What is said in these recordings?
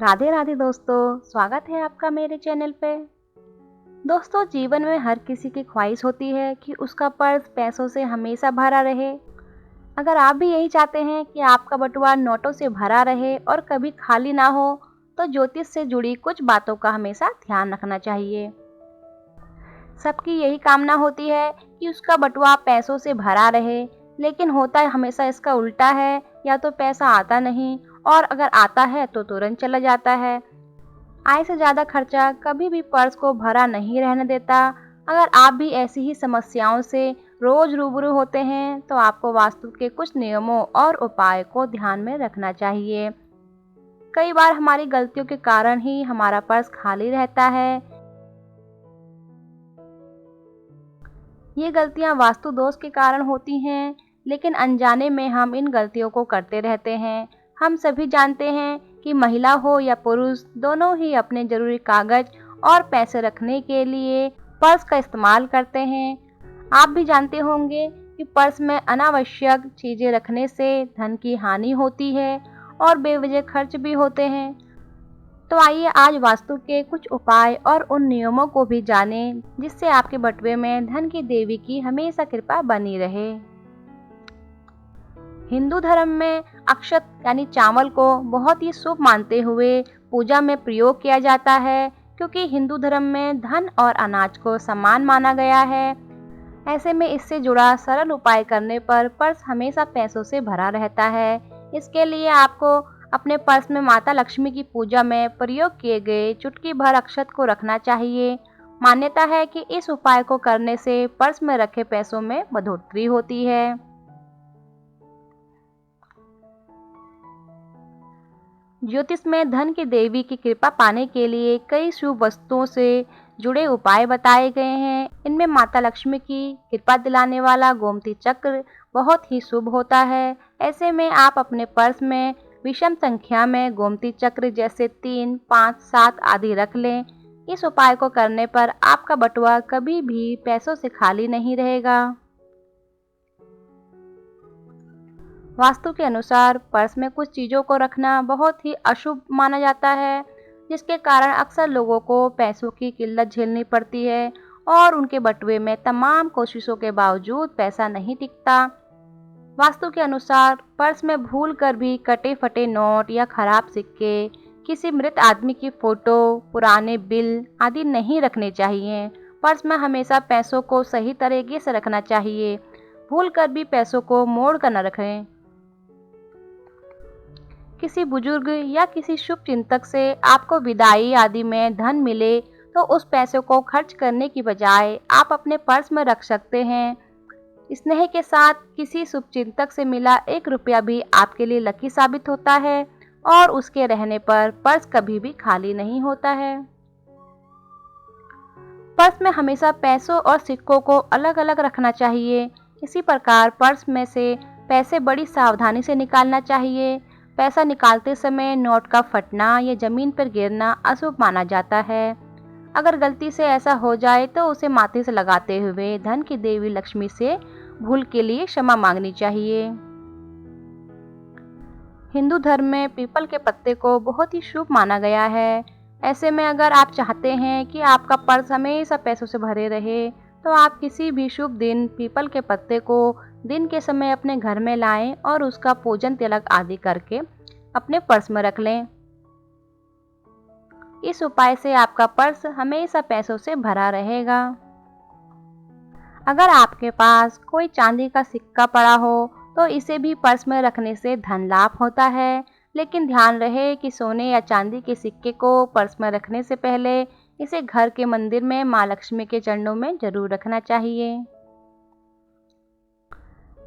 राधे राधे दोस्तों, स्वागत है आपका मेरे चैनल पे। दोस्तों, जीवन में हर किसी की ख्वाहिश होती है कि उसका पर्स पैसों से हमेशा भरा रहे। अगर आप भी यही चाहते हैं कि आपका बटुआ नोटों से भरा रहे और कभी खाली ना हो, तो ज्योतिष से जुड़ी कुछ बातों का हमेशा ध्यान रखना चाहिए। सबकी यही कामना होती है कि उसका बटुआ पैसों से भरा रहे, लेकिन होता हमेशा इसका उल्टा है। या तो पैसा आता नहीं, और अगर आता है तो तुरंत चला जाता है। आय से ज़्यादा खर्चा कभी भी पर्स को भरा नहीं रहने देता। अगर आप भी ऐसी ही समस्याओं से रोज रूबरू होते हैं, तो आपको वास्तु के कुछ नियमों और उपाय को ध्यान में रखना चाहिए। कई बार हमारी गलतियों के कारण ही हमारा पर्स खाली रहता है। ये गलतियां वास्तु दोष के कारण होती हैं, लेकिन अनजाने में हम इन गलतियों को करते रहते हैं। हम सभी जानते हैं कि महिला हो या पुरुष, दोनों ही अपने जरूरी कागज और पैसे रखने के लिए पर्स का इस्तेमाल करते हैं। आप भी जानते होंगे कि पर्स में अनावश्यक चीजें रखने से धन की हानि होती है और बेवजह खर्च भी होते हैं। तो आइए आज वास्तु के कुछ उपाय और उन नियमों को भी जानें, जिससे आपके बटुए में धन की देवी की हमेशा कृपा बनी रहे। हिंदू धर्म में अक्षत यानी चावल को बहुत ही शुभ मानते हुए पूजा में प्रयोग किया जाता है, क्योंकि हिंदू धर्म में धन और अनाज को समान माना गया है। ऐसे में इससे जुड़ा सरल उपाय करने पर पर्स हमेशा पैसों से भरा रहता है। इसके लिए आपको अपने पर्स में माता लक्ष्मी की पूजा में प्रयोग किए गए चुटकी भर अक्षत को रखना चाहिए। मान्यता है कि इस उपाय को करने से पर्स में रखे पैसों में बढ़ोतरी होती है। ज्योतिष में धन की देवी की कृपा पाने के लिए कई शुभ वस्तुओं से जुड़े उपाय बताए गए हैं। इनमें माता लक्ष्मी की कृपा दिलाने वाला गोमती चक्र बहुत ही शुभ होता है। ऐसे में आप अपने पर्स में विषम संख्या में गोमती चक्र जैसे 3, 5, 7 आदि रख लें। इस उपाय को करने पर आपका बटुआ कभी भी पैसों से खाली नहीं रहेगा। वास्तु के अनुसार पर्स में कुछ चीज़ों को रखना बहुत ही अशुभ माना जाता है, जिसके कारण अक्सर लोगों को पैसों की किल्लत झेलनी पड़ती है और उनके बटुए में तमाम कोशिशों के बावजूद पैसा नहीं टिकता। वास्तु के अनुसार पर्स में भूल कर भी कटे फटे नोट या खराब सिक्के, किसी मृत आदमी की फोटो, पुराने बिल आदि नहीं रखने चाहिए। पर्स में हमेशा पैसों को सही तरीके से रखना चाहिए। भूल कर भी पैसों को मोड़ कर न रखें। किसी बुजुर्ग या किसी शुभ चिंतक से आपको विदाई आदि में धन मिले, तो उस पैसे को खर्च करने की बजाय आप अपने पर्स में रख सकते हैं। स्नेह के साथ किसी शुभचिंतक से मिला 1 रुपया भी आपके लिए लकी साबित होता है और उसके रहने पर पर्स कभी भी खाली नहीं होता है। पर्स में हमेशा पैसों और सिक्कों को अलग अलग रखना चाहिए। इसी प्रकार पर्स में से पैसे बड़ी सावधानी से निकालना चाहिए। पैसा निकालते समय नोट का फटना या जमीन पर गिरना अशुभ माना जाता है। अगर गलती से ऐसा हो जाए तो उसे माथे से लगाते हुए धन की देवी लक्ष्मी से भूल के लिए क्षमा मांगनी चाहिए। हिंदू धर्म में पीपल के पत्ते को बहुत ही शुभ माना गया है। ऐसे में अगर आप चाहते हैं कि आपका पर्स हमेशा पैसों से भरे रहे, तो आप किसी भी शुभ दिन पीपल के पत्ते को दिन के समय अपने घर में लाएं और उसका पूजन तिलक आदि करके अपने पर्स में रख लें। इस उपाय से आपका पर्स हमेशा पैसों से भरा रहेगा। अगर आपके पास कोई चांदी का सिक्का पड़ा हो, तो इसे भी पर्स में रखने से धन लाभ होता है। लेकिन ध्यान रहे कि सोने या चांदी के सिक्के को पर्स में रखने से पहले इसे घर के मंदिर में माँ लक्ष्मी के चरणों में जरूर रखना चाहिए।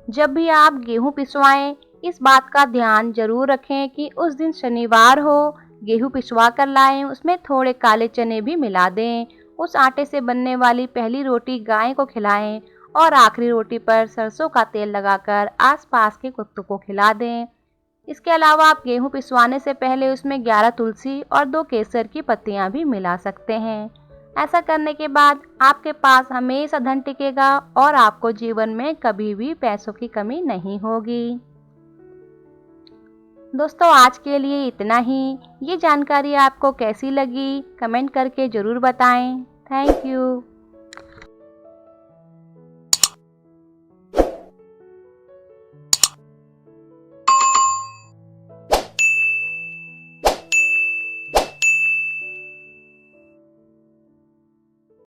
जब भी आप गेहूं पिसवाएं, इस बात का ध्यान जरूर रखें कि उस दिन शनिवार हो। गेहूं पिसवा कर लाएं, उसमें थोड़े काले चने भी मिला दें। उस आटे से बनने वाली पहली रोटी गाय को खिलाएं और आखिरी रोटी पर सरसों का तेल लगाकर आसपास के कुत्तों को खिला दें। इसके अलावा आप गेहूं पिसवाने से पहले उसमें 11 तुलसी और 2 केसर की पत्तियां भी मिला सकते हैं। ऐसा करने के बाद आपके पास हमेशा धन टिकेगा और आपको जीवन में कभी भी पैसों की कमी नहीं होगी। दोस्तों आज के लिए इतना ही। ये जानकारी आपको कैसी लगी कमेंट करके ज़रूर बताएं। Thank you.